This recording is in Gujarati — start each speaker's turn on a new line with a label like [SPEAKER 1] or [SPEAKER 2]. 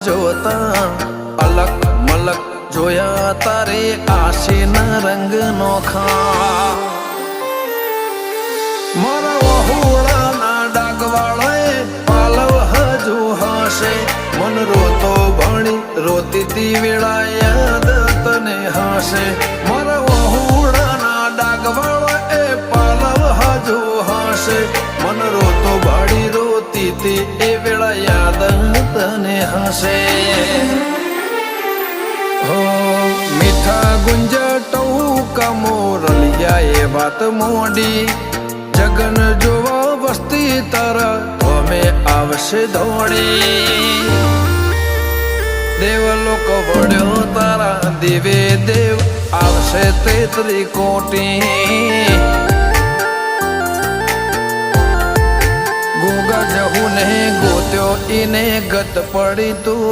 [SPEAKER 1] જોતા અલક મલક જોયા તારે આશીના રંગ નોખા મારા વહુડાના ડાગવાળાએ પાલવ હજુ હશે મન રોતો ભણી રોતી તી વેળા યાદ તને હશે મારા વહુડાના ડાગવાળાએ પાલવ હજુ હશે મન રોતો ભાડી રોતી તી એ વેળા યાદ તને હશે હો મીઠા ગુંજટવું કમોરલિયા એ વાત મોડી જગન જોવા વસ્તી તારા અમે આવશે દોડી દેવલોક વળ્યો તારા દેવે દેવ આવશે તેત્રી કોટી ગોગા જહુ ને ગોત્યો ઈને ગત પડી તું